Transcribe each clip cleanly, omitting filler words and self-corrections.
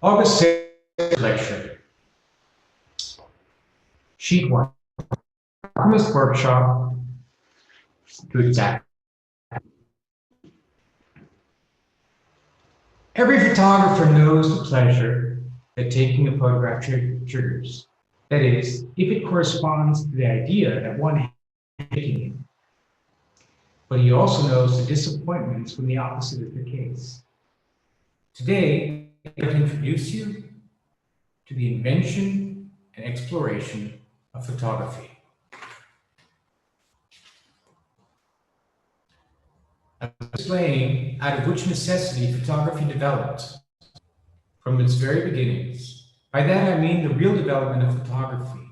August 6th lecture. Sheet 1. Alchemist Workshop to exact. Every photographer knows the pleasure that taking a photograph triggers. That is, if it corresponds to the idea that one has taking it. But he also knows the disappointments when the opposite is the case. Today, I'd like to introduce you to the invention and exploration of photography. I will explain out of which necessity photography developed from its very beginnings. By that I mean the real development of photography.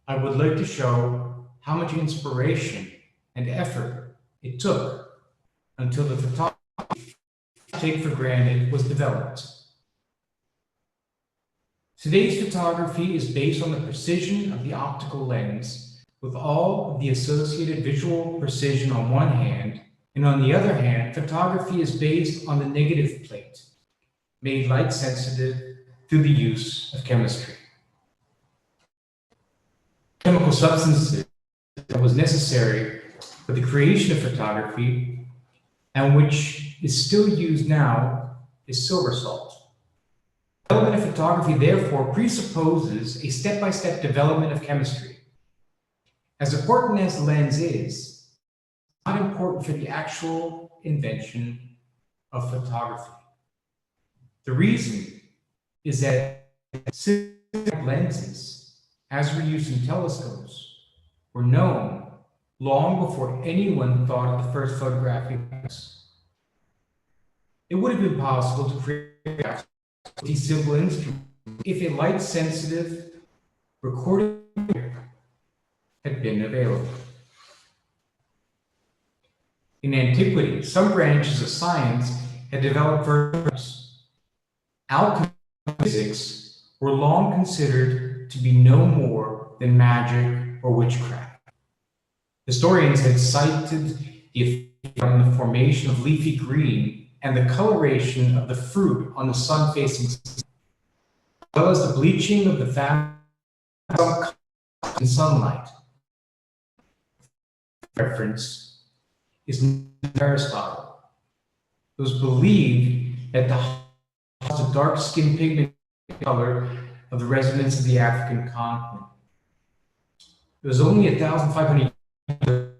I would like to show how much inspiration and effort it took until the photography I take for granted was developed. Today's photography is based on the precision of the optical lens, with all of the associated visual precision on one hand, and on the other hand, photography is based on the negative plate, made light sensitive through the use of chemistry. Chemical substances that was necessary for the creation of photography, and which is still used now, is silver salt. Development of photography, therefore, presupposes a step-by-step development of chemistry. As important as the lens is, not important for the actual invention of photography. The reason is that lenses, as were used in telescopes, were known long before anyone thought of the first photographic lens. It would have been possible to create these simple instruments if a light-sensitive recording had been available. In antiquity, some branches of science had developed verbs. Alchemy and physics were long considered to be no more than magic or witchcraft. Historians had cited the effect on the formation of leafy green and the coloration of the fruit on the sun-facing side, as well as the bleaching of the fabric in sunlight. Reference is Aristotle. It was believed that the dark skin pigment color of the residents of the African continent. It was only 1,500 years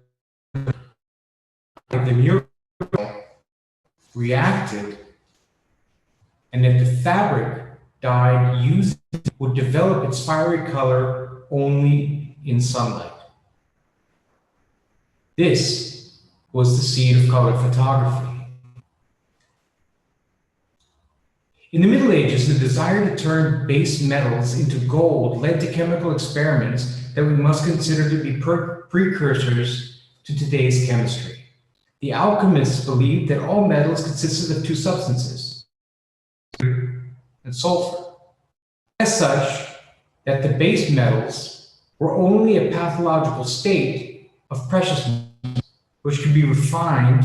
the mural reacted, and that the fabric dyed used would develop its fiery color only in sunlight. This was the seed of color photography. In the Middle Ages, the desire to turn base metals into gold led to chemical experiments that we must consider to be precursors to today's chemistry. The alchemists believed that all metals consisted of two substances, and sulfur. As such, that the base metals were only a pathological state of precious metals, which could be refined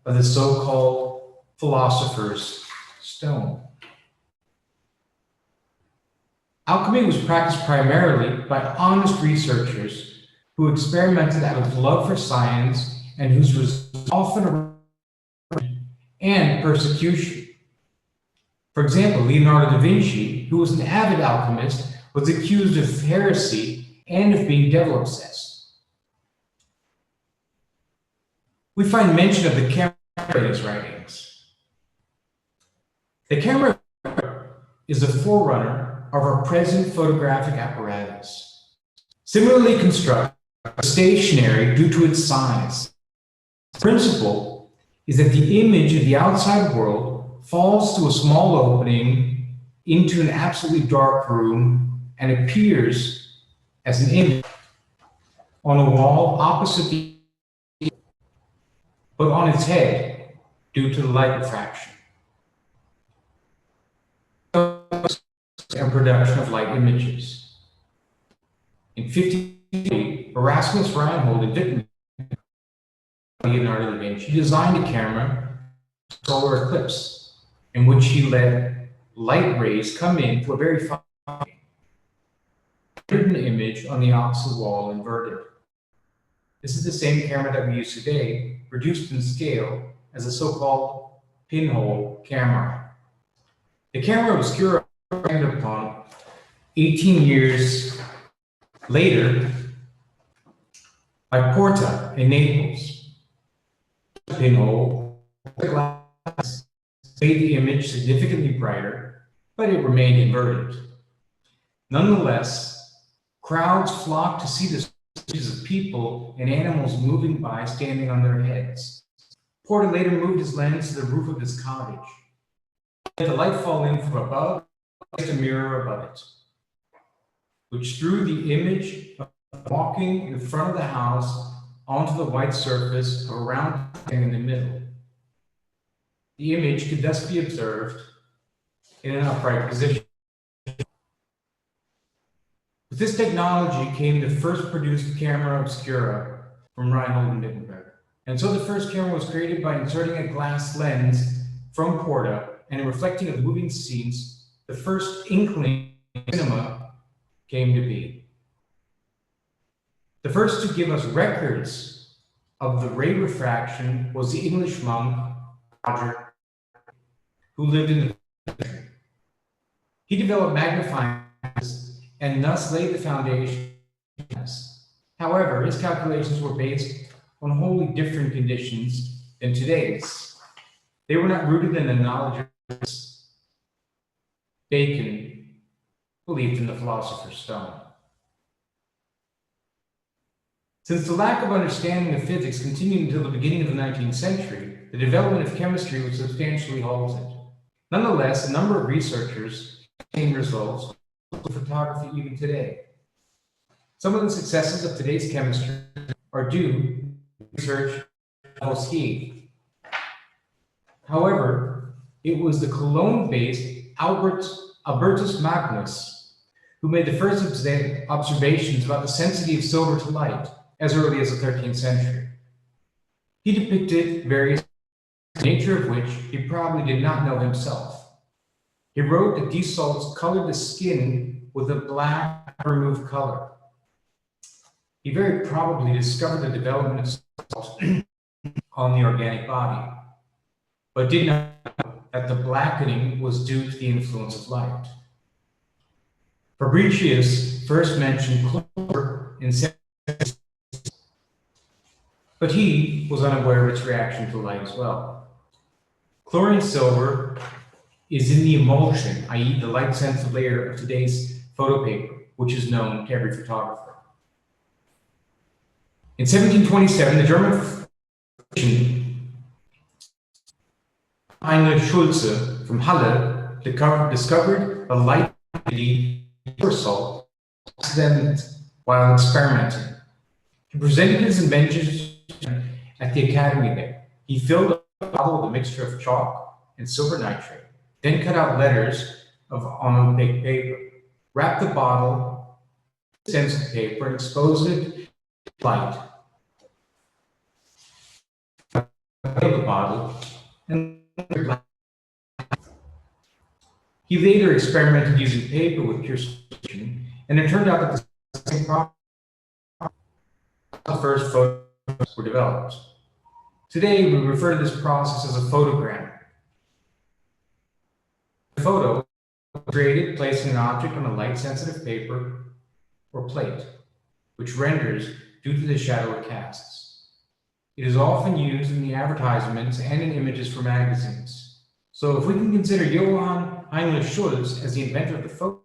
by the so-called philosopher's stone. Alchemy was practiced primarily by honest researchers who experimented out of love for science and whose results often and persecution. For example, Leonardo da Vinci, who was an avid alchemist, was accused of heresy and of being devil-obsessed. We find mention of the camera in his writings. The camera is a forerunner of our present photographic apparatus. Similarly constructed, stationary due to its size. The principle is that the image of the outside world falls through a small opening into an absolutely dark room and appears as an image on a wall opposite the but on its head due to the light refraction and production of light images. In 1580, Erasmus Reinhold in Wittenberg, Leonardo da Vinci designed a camera, solar eclipse, in which he let light rays come in to a very fine written image on the opposite wall inverted. This is the same camera that we use today, reduced in scale as a so-called pinhole camera. The camera obscura was expanded upon 18 years later by Porta in Naples. The pinhole glass made the image significantly brighter, but it remained inverted. Nonetheless, crowds flocked to see the images of people and animals moving by standing on their heads. Porta later moved his lens to the roof of his cottage. He let the light fall in from above, placed a mirror above it, which threw the image of walking in front of the house onto the white surface of a round thing in the middle. The image could thus be observed in an upright position. With this technology came the first produced camera obscura from Reinhold and Wittenberg. And so the first camera was created by inserting a glass lens from Porta and in reflecting of moving scenes, the first inkling of cinema came to be. The first to give us records of the ray refraction was the English monk, Roger, who lived in the country. He developed magnifying glasses and thus laid the foundation. However, his calculations were based on wholly different conditions than today's. They were not rooted in the knowledge of this. Bacon believed in the philosopher's stone. Since the lack of understanding of physics continued until the beginning of the 19th century, the development of chemistry was substantially halted. Nonetheless, a number of researchers obtained results with photography even today. Some of the successes of today's chemistry are due to research by Lavoisier. However, it was the Cologne-based Albertus Magnus who made the first observations about the sensitivity of silver to light as early as the 13th century. He depicted various the nature of which he probably did not know himself. He wrote that these salts colored the skin with a black remove color. He very probably discovered the development of salt on the organic body, but did not know that the blackening was due to the influence of light. Fabricius first mentioned chlor in 1760, but he was unaware of its reaction to light as well. Chlorine silver is in the emulsion, i.e. the light-sensitive layer of today's photo paper, which is known to every photographer. In 1727, the German physician Heinrich Schulze from Halle discovered the light salt while experimenting. He presented his invention at the academy there. He filled a bottle with a mixture of chalk and silver nitrate, then cut out letters on opaque paper, wrapped the bottle in stencil paper, and exposed it to light. The bottle and he later experimented using paper with pure solution, and it turned out that the same problem. The first photos were developed. Today, we refer to this process as a photogram. The photo was created placing an object on a light-sensitive paper or plate, which renders due to the shadow it casts. It is often used in the advertisements and in images for magazines. So if we can consider Johann Heinrich Schulze as the inventor of the photo,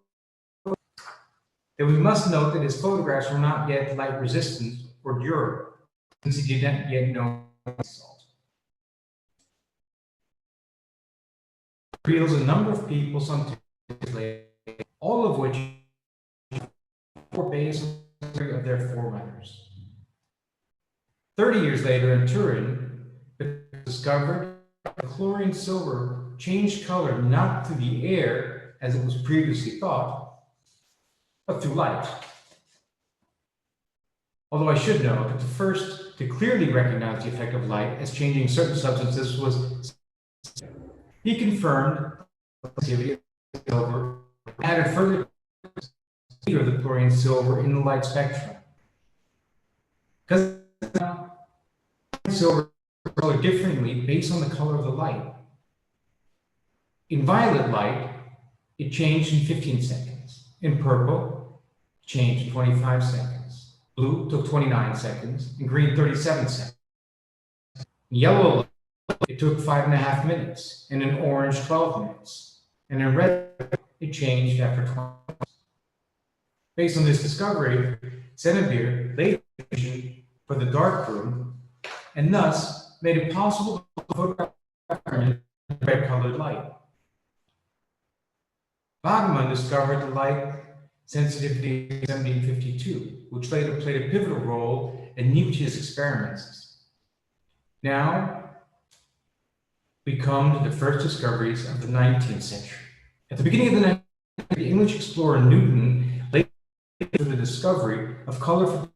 then we must note that his photographs were not yet light resistant or durable, since he did not yet know salt. It reveals a number of people some later, all of which were based on the of their forerunners. 30 years later in Turin, it discovered that chlorine silver changed color not through the air, as it was previously thought, but through light. Although I should note that the first to clearly recognize the effect of light as changing certain substances was he confirmed the activity silver, added further of the chlorine silver in the light spectrum. Because silver is colored differently based on the color of the light. In violet light, it changed in 15 seconds. In purple, it changed in 25 seconds. Blue took 29 seconds, and green 37 seconds. In yellow light, it took 5.5 minutes, and in orange 12 minutes. And in red, it changed after 20 minutes. Based on this discovery, Sennebeer later for the dark room, and thus made it possible to photograph red-colored light. Wagner discovered the light sensitivity in 1752, which later played a pivotal role in Nietzsche's experiments. Now, we come to the first discoveries of the 19th century. At the beginning of the 19th century, the English explorer Newton later the discovery of color,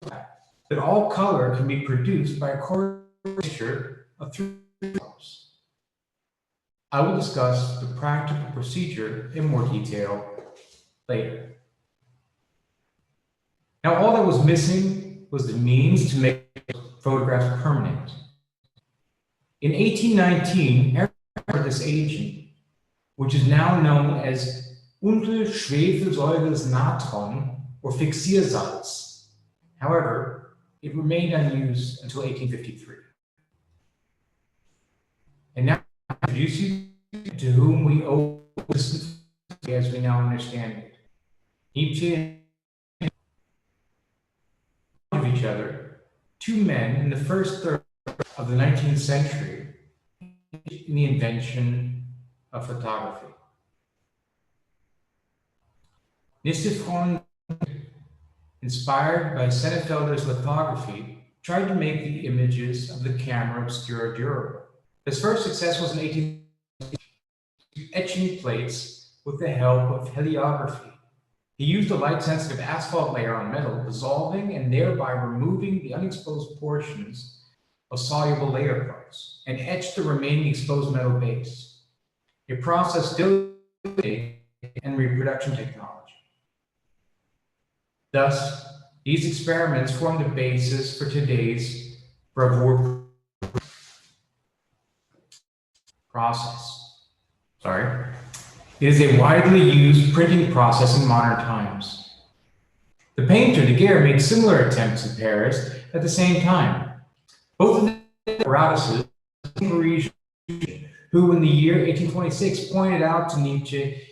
that all color can be produced by a combination of three colors. I will discuss the practical procedure in more detail later. Now, all that was missing was the means to make photographs permanent. In 1819, this agent, which is now known as Unterschwefelsäures Natron or Fixiersalz. However, it remained unused until 1853. And now I introduce you to whom we owe this as we now understand it. Nietzsche of each other, two men in the first third of the 19th century in the invention of photography. Nisifron, inspired by Sennefelder's lithography, tried to make the images of the camera obscura durable. His first success was in 1860, etching plates with the help of heliography. He used a light-sensitive asphalt layer on metal, dissolving and thereby removing the unexposed portions of soluble layer parts, and etched the remaining exposed metal base, a process still in reproduction technology. Thus, these experiments form the basis for today's gravure process. It is a widely used printing process in modern times. The painter Daguerre made similar attempts in Paris at the same time. Both of the apparatuses, Parisian, who in the year 1826 pointed out to Nietzsche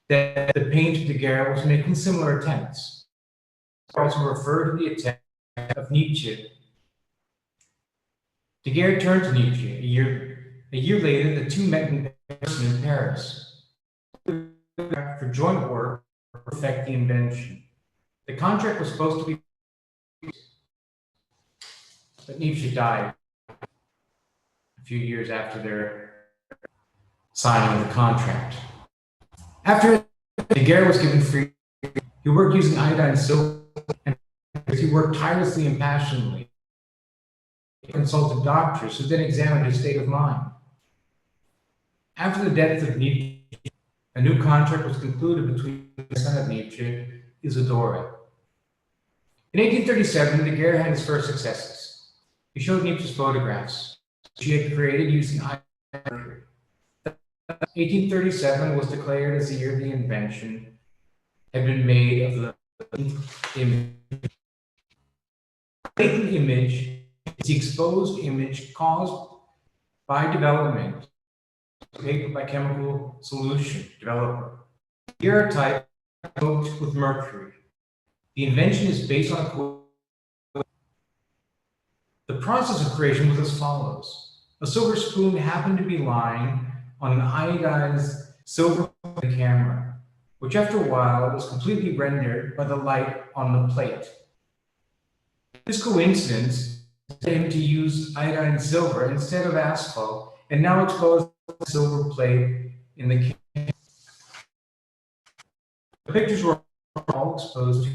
that the painter Daguerre was making similar attempts. Also refer to the attempt of Nietzsche. Daguerre turned to Nietzsche. A year later, the two met in person in Paris for joint work to perfect the invention. The contract was supposed to be, but Nietzsche died a few years after their signing of the contract. After Daguerre was given free, he worked using iodine silver, and he worked tirelessly and passionately. He consulted doctors who then examined his state of mind. After the death of Nietzsche, a new contract was concluded between the son of Nietzsche, Isidore. In 1837, Daguerre had his first successes. He showed Nietzsche's photographs, which he had created using iodine. 1837 was declared as the year the invention had been made of the image. The latent image is the exposed image caused by development by chemical solution developer. Daguerreotype coated with mercury. The invention is based on the process of creation was as follows. A silver spoon happened to be lying on an iodized silver camera, which after a while was completely rendered by the light on the plate. This coincidence led him to use iodine silver instead of asphalt, and now exposed the silver plate in the camera. The pictures were all exposed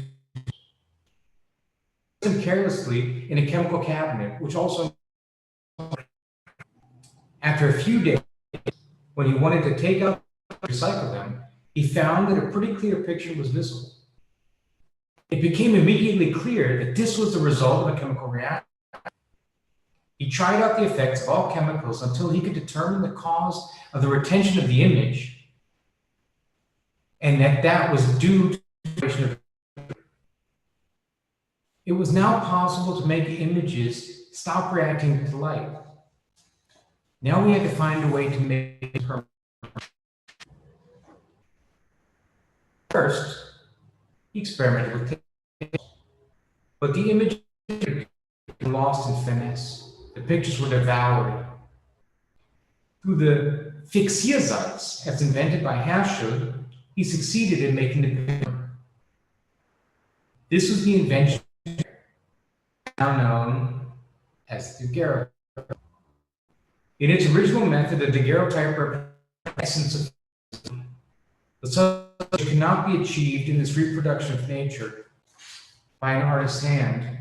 to carelessly in a chemical cabinet, which also, after a few days, when he wanted to take out recycle them, he found that a pretty clear picture was visible. It became immediately clear that this was the result of a chemical reaction. He tried out the effects of all chemicals until he could determine the cause of the retention of the image, and that was due to the vibration of. It was now possible to make images stop reacting to light. Now we had to find a way to make it permanent. First, he experimented with tape, but the image was lost in finesse. The pictures were devoured. Through the Fixiersatz, as invented by Herschel, he succeeded in making the picture. This was the invention now known as the daguerreotype. In its original method, the daguerreotype represents the essence of the subject cannot be achieved in this reproduction of nature by an artist's hand,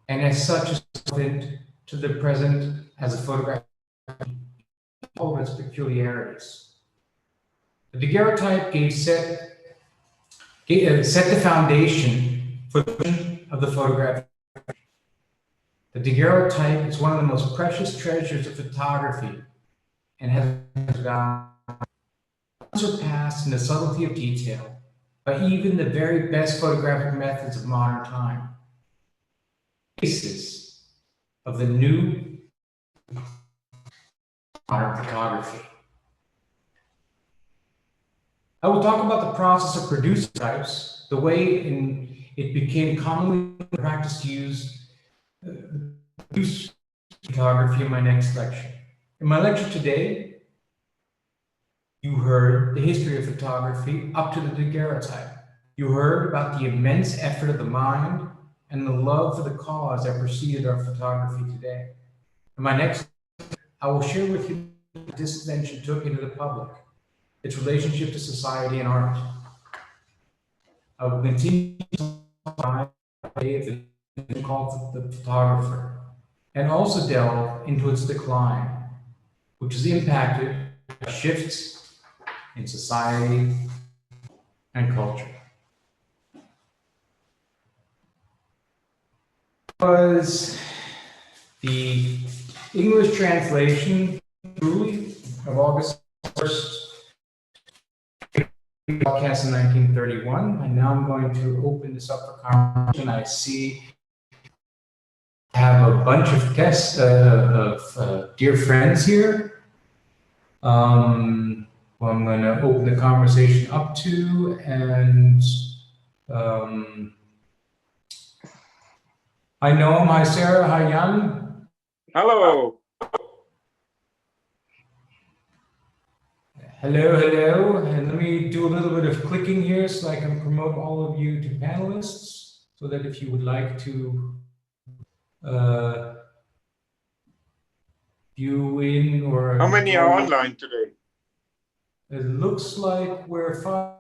and as such is relevant to the present as a photograph all of its peculiarities. The daguerreotype set the foundation for the vision of the photograph. The daguerreotype is one of the most precious treasures of photography and has been surpassed in the subtlety of detail by even the very best photographic methods of modern time. Basis of the new modern photography. I will talk about the process of producing types, the way it became commonly practiced to use photography in my next lecture. In my lecture today, you heard the history of photography up to the daguerreotype. You heard about the immense effort of the mind and the love for the cause that preceded our photography today. In my next lecture, I will share with you what this invention took into the public, its relationship to society and art. I will continue to talk called the photographer, and also delve into its decline, which is impacted by shifts in society and culture. Was the English translation truly of August 1st, broadcast in 1931, and now I'm going to open this up for conversation. I see I have a bunch of guests, dear friends here. Who I'm going to open the conversation up to, and hi Noam, hi Sarah, hi Jan. Hello. Hello, hello, and let me do a little bit of clicking here so I can promote all of you to panelists, so that if you would like to view in or... How many are online today? It looks like we're 5.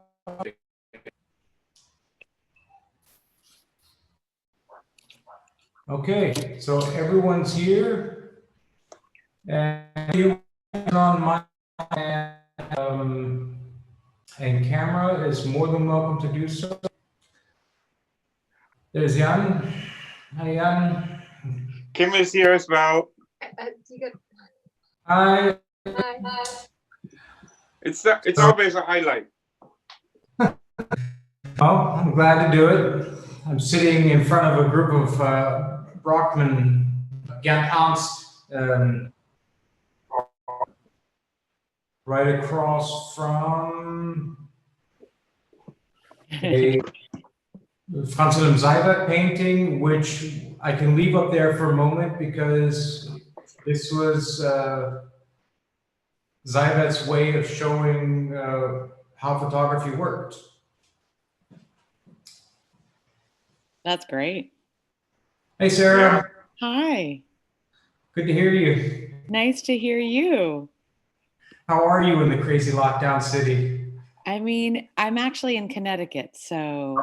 Okay, so everyone's here, and you on my and camera is more than welcome to do so. There's Jan. Hi, Jan. Kim is here as well. Hi. Hi. It's always a highlight. Well, I'm glad to do it. I'm sitting in front of a group of Brockman Gantants right across from a Franz Wilhelm Seibert painting, which I can leave up there for a moment because this was Seibert's way of showing how photography worked. That's great. Hey, Sarah. Hi. Good to hear you. Nice to hear you. How are you in the crazy lockdown city? I mean, I'm actually in Connecticut, so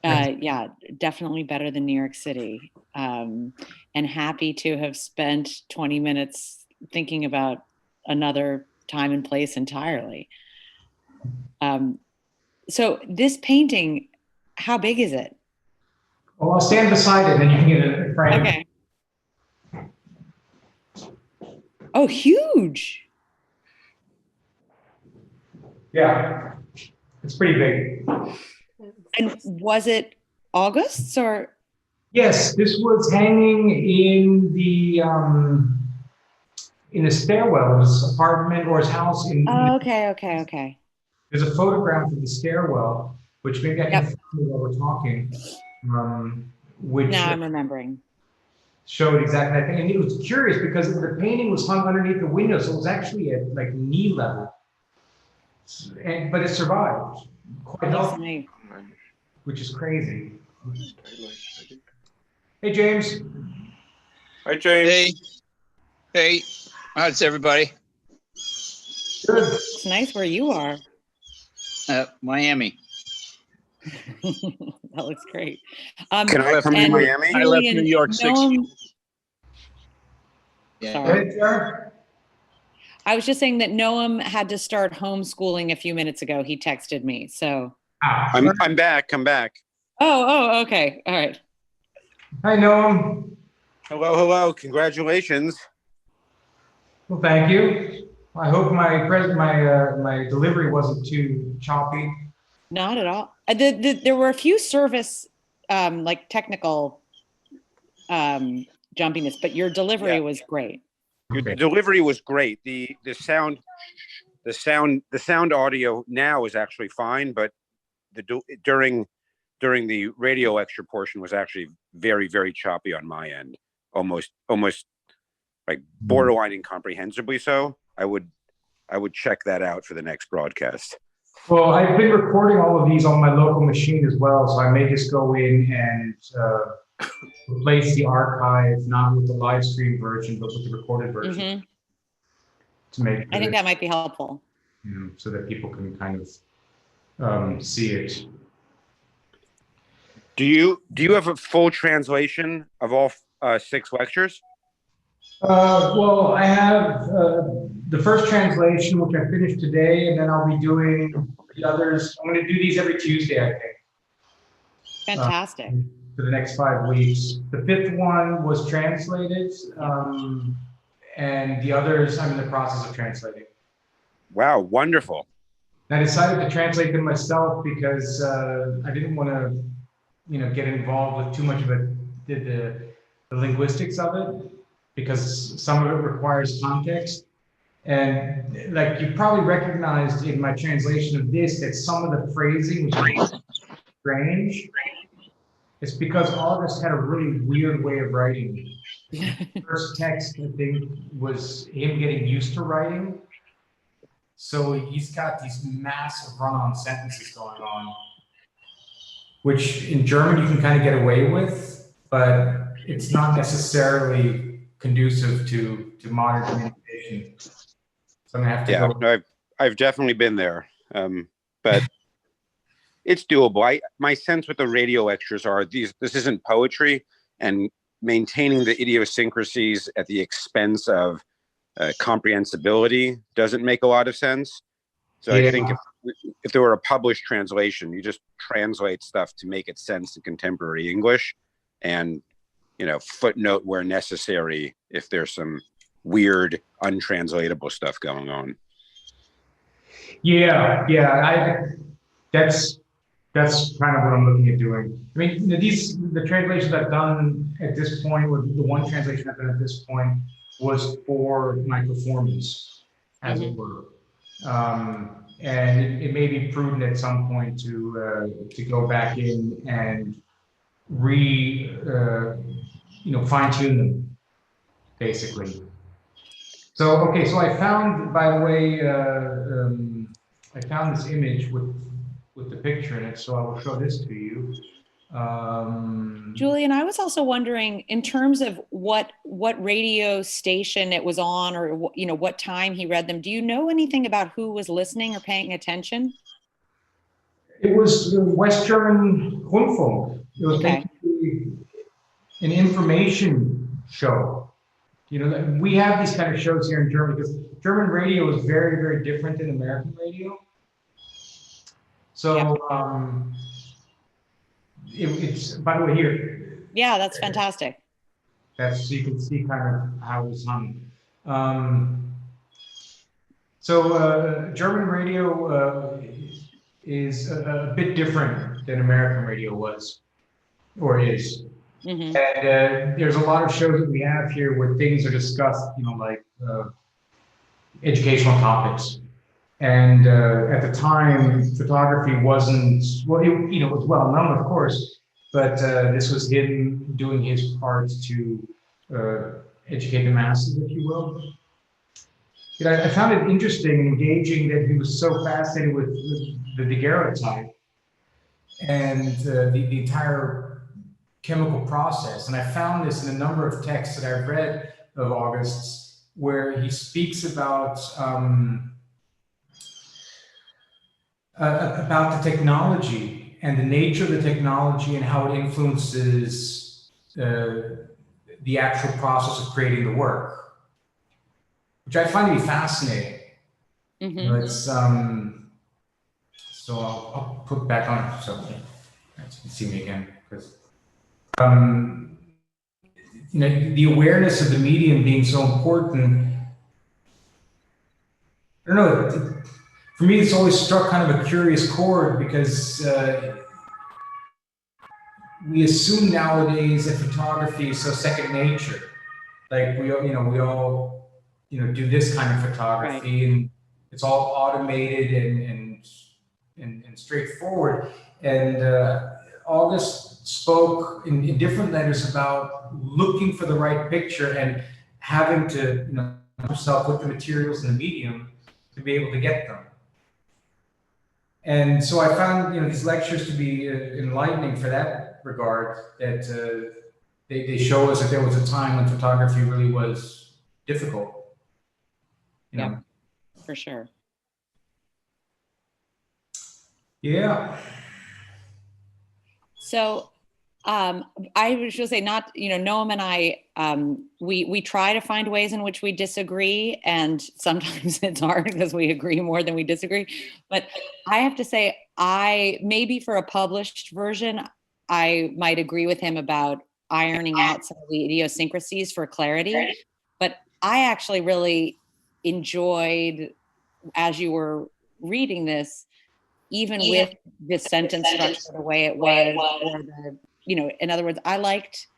yeah, definitely better than New York City. And happy to have spent 20 minutes thinking about another time and place entirely. So this painting, how big is it? Well, I'll stand beside it and you can get a frame. Okay. Oh, huge. Yeah, it's pretty big. And was it August's or? Yes, this was hanging in the stairwell of his apartment or his house. Oh, okay. There's a photograph of the stairwell, which maybe I can Yep. find while we're talking, which Now I'm remembering. showed exactly that thing. And it was curious because the painting was hung underneath the window, so it was actually at like knee level. But it survived quite healthy, which is crazy. Hey, James. Hi, James. Hey, hey, how's everybody? Good. It's nice where you are. Miami. That looks great. Can I come to and Miami? I left Julian, New York 6 Noam, Yeah. Go sorry. ahead, Sarah. I was just saying that Noam had to start homeschooling a few minutes ago. He texted me. So. I'm back. I'm back. Oh, okay. All right. Hi, Noam. Hello. Congratulations. Well, thank you. I hope my delivery wasn't too choppy. Not at all. There were a few service, like technical jumpiness, but your delivery was great. Your Okay. delivery was great. The sound audio now is actually fine, but during the radio lecture portion was actually very, very choppy on my end. Almost like borderline incomprehensibly so. I would check that out for the next broadcast. Well, I've been recording all of these on my local machine as well, so I may just go in and replace the archive, not with the live stream version, but with the recorded version to make. I think that might be helpful. So that people can kind of see it. Do you have a full translation of all 6 lectures? Well, I have the first translation, which I finished today, and then I'll be doing the others. I'm going to do these every Tuesday, I think. Fantastic. For the next 5 weeks. The 5th one was translated, and the others I'm in the process of translating. Wow, wonderful. I decided to translate them myself because I didn't want to, get involved with too much of the linguistics of it, because some of it requires context. And like you probably recognized in my translation of this, that some of the phrasing was strange. It's because August had a really weird way of writing. The first text, I think, was him getting used to writing. So he's got these massive run-on sentences going on, which in German you can kind of get away with, but it's not necessarily conducive to modern communication. So I'm gonna have to go. No, I've definitely been there, but it's doable. My sense with the radio lectures are this isn't poetry, and maintaining the idiosyncrasies at the expense of comprehensibility doesn't make a lot of sense. So Yeah. I think if there were a published translation, you just translate stuff to make it sense in contemporary English, and footnote where necessary if there's some weird untranslatable stuff going on. Yeah, that's kind of what I'm looking at doing. I mean, the translations I've done at this point, or the one translation I've done at this point, was for my performance, as it were. And it may be prudent at some point to go back in and fine tune them, basically. So okay, so I found, by the way, I found this image with the picture in it, so I will show this to you. Julian, I was also wondering, in terms of what radio station it was on, or what time he read them, do you know anything about who was listening or paying attention? It was the West German Rundfunk. It was Okay. basically an information show. We have these kind of shows here in Germany because German radio is very, very different than American radio. So, it's, by the way, here. Yeah, that's fantastic. That's, so you can see kind of how it was hung. German radio is a bit different than American radio was, or is. Mm-hmm. And there's a lot of shows that we have here where things are discussed, you know, like educational topics. And at the time, photography wasn't, well, it was well known, of course, but this was him doing his part to educate the masses, if you will. I found it interesting and engaging that he was so fascinated with the daguerreotype and the entire chemical process. And I found this in a number of texts that I've read of August's, where he speaks about the technology and the nature of the technology and how it influences the actual process of creating the work, which I find to be fascinating. Mm-hmm. You know, it's so I'll put back on so you can see me again, because you know, the awareness of the medium being so important. I don't know. For me, it's always struck kind of a curious chord, because we assume nowadays that photography is so second nature. Like we all do this kind of photography, right, and it's all automated and straightforward. And August spoke in different letters about looking for the right picture and having to, yourself with the materials and the medium to be able to get them. And so I found, these lectures to be enlightening for that regard, that they show us that there was a time when photography really was difficult. Yeah, for sure. Yeah. So I was just say, not, Noam and I, we try to find ways in which we disagree, and sometimes it's hard because we agree more than we disagree. But I have to say, maybe for a published version, I might agree with him about ironing out some of the idiosyncrasies for clarity. But I actually really enjoyed, as you were reading this, even with the sentence structure the way it was, or the, in other words, I liked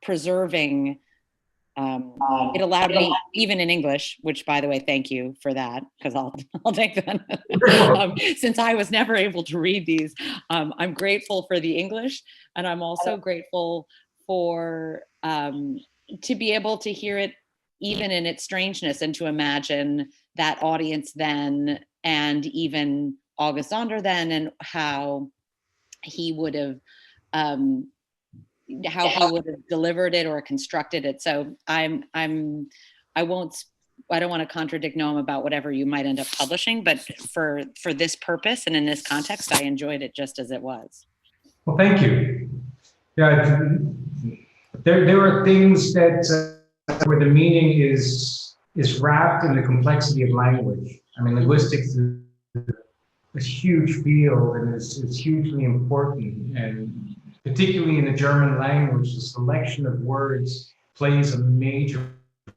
preserving, it allowed me, even in English, which, by the way, thank you for that, because I'll take that. Since I was never able to read these, I'm grateful for the English, and I'm also grateful for to be able to hear it even in its strangeness, and to imagine that audience then, and even August Zonder then, and how he would have delivered it or constructed it. So I don't want to contradict Noam about whatever you might end up publishing, but for this purpose and in this context, I enjoyed it just as it was. Well, thank you. Yeah, there are things that where the meaning is wrapped in the complexity of language. I mean, linguistics is a huge field, and it's hugely important, and particularly in the German language, the selection of words plays a major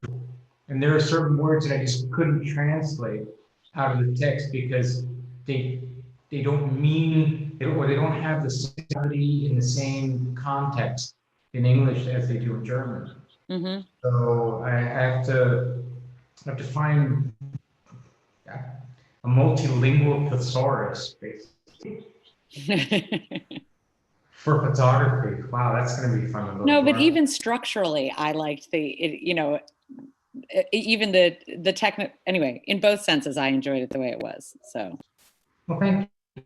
role. And there are certain words that I just couldn't translate out of the text because they don't mean, or they don't have the similarity in the same context in English as they do in German. Mm-hmm. So I have to find a multilingual thesaurus, basically. For photography. Wow, that's going to be fun. No, but even structurally, I liked even the technical, anyway, in both senses, I enjoyed it the way it was, so. Well, thank you.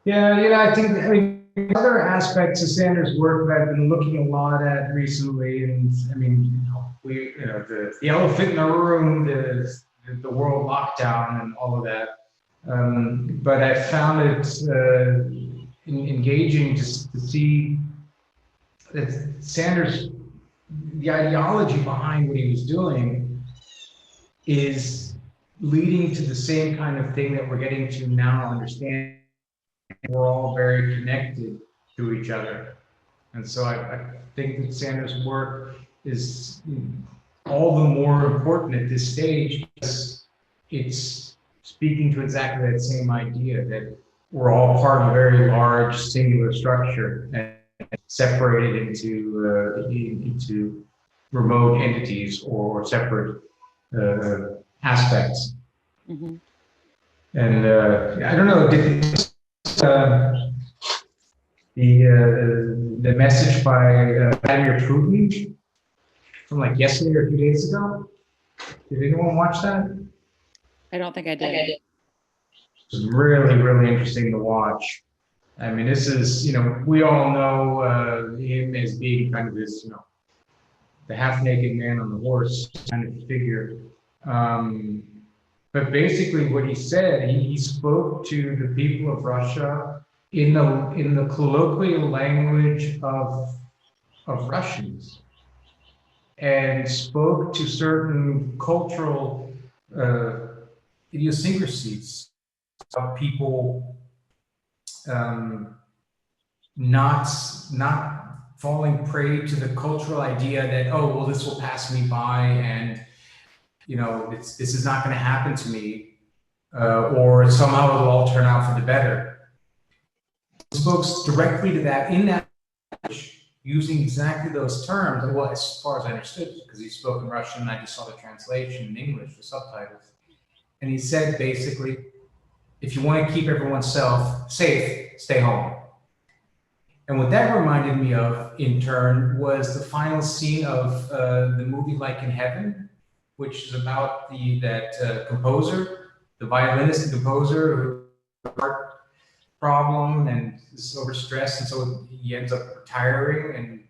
Yeah, I think, other aspects of Sanders' work that I've been looking a lot at recently, and the elephant in the room, the world lockdown and all of that. But I found it engaging just to see that Sanders, the ideology behind what he was doing is leading to the same kind of thing that we're getting to now, understand we're all very connected to each other. And so I think that Sandra's work is all the more important at this stage because it's speaking to exactly that same idea that we're all part of a very large singular structure and separated into remote entities or separate aspects. Mhm. And I don't know, the message by Vladimir Putin from like yesterday or 2 days ago. Did anyone watch that? I don't think I did. It was really, really interesting to watch. I mean, this is, we all know him as being kind of this, the half-naked man on the horse kind of figure. But basically what he said, he spoke to the people of Russia in the colloquial language of Russians and spoke to certain cultural idiosyncrasies of people not falling prey to the cultural idea that, oh, well, this will pass me by and this is not going to happen to me, or somehow it'll all turn out for the better. He spoke directly to that in that language, using exactly those terms. Well, as far as I understood, because he spoke in Russian, and I just saw the translation in English, the subtitles. And he said basically, if you want to keep everyone safe, stay home. And what that reminded me of, in turn, was the final scene of the movie Like in Heaven, which is about that composer, the violinist and composer who has a heart problem and is overstressed, and so he ends up retiring and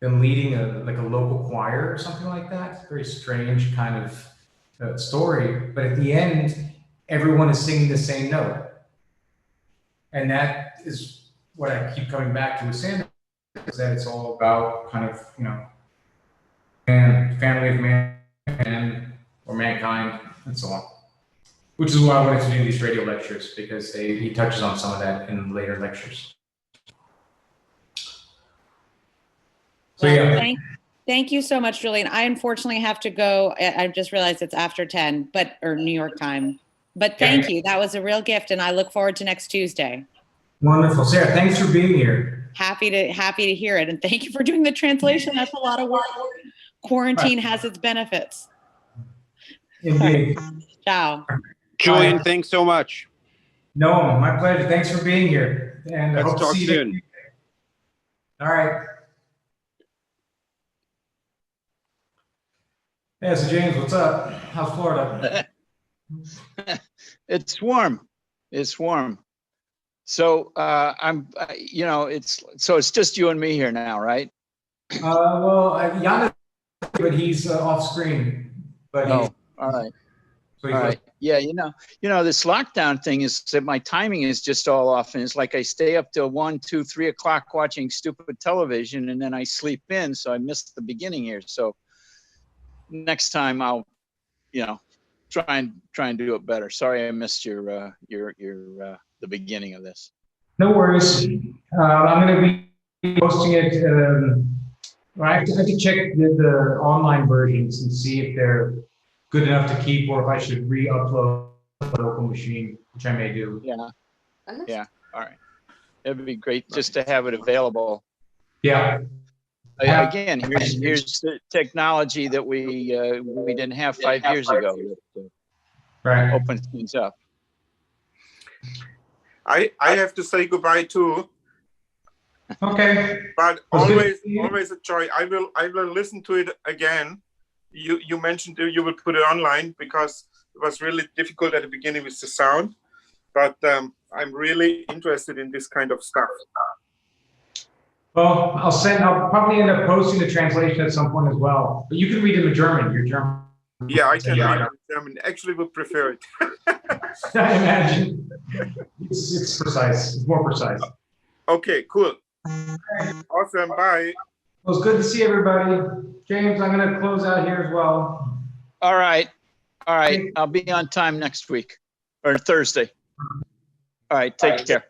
then leading a local choir or something like that. Very strange kind of story, but at the end, everyone is singing the same note, and that is what I keep coming back to with Sandra, is that it's all about kind of and family of man or mankind and so on. Which is why I wanted to do these radio lectures, because he touches on some of that in later lectures. So yeah. Thank you so much, Julian. I unfortunately have to go. I just realized it's after 10, or New York time. But thank you. That was a real gift, and I look forward to next Tuesday. Wonderful. Sarah, thanks for being here. Happy to hear it, and thank you for doing the translation. That's a lot of work. Quarantine has its benefits. Indeed. Ciao. Julian, thanks so much. No, my pleasure. Thanks for being here. And I hope to see you soon. All right. Yeah, so James, what's up? How's Florida? It's warm. It's warm. So it's just you and me here now, right? Well, Jan, but he's off screen. But all right. So all right. Yeah, this lockdown thing is that my timing is just all off, and it's like I stay up till 1, 2, 3 o'clock watching stupid television, and then I sleep in, so I missed the beginning here. So next time I'll, try and do it better. Sorry I missed your the beginning of this. No worries. I'm going to be posting it. I have to check the online versions and see if they're good enough to keep, or if I should re-upload the local machine, which I may do. Yeah. Yeah. All right. It'd be great just to have it available. Yeah. Again, here's the technology that we didn't have 5 years ago. Right. Opens things up. I have to say goodbye too. Okay. But always a joy. I will listen to it again. You mentioned you will put it online because it was really difficult at the beginning with the sound. But I'm really interested in this kind of stuff. Well, I'll probably end up posting the translation at some point as well. But you can read it in German. You're German. Yeah, I can read it in German. Actually, would prefer it. I imagine. It's precise. It's more precise. Okay, cool. Awesome. Bye. Well, it's good to see everybody. James, I'm going to close out here as well. All right. All right, I'll be on time next week or Thursday. All right, take care.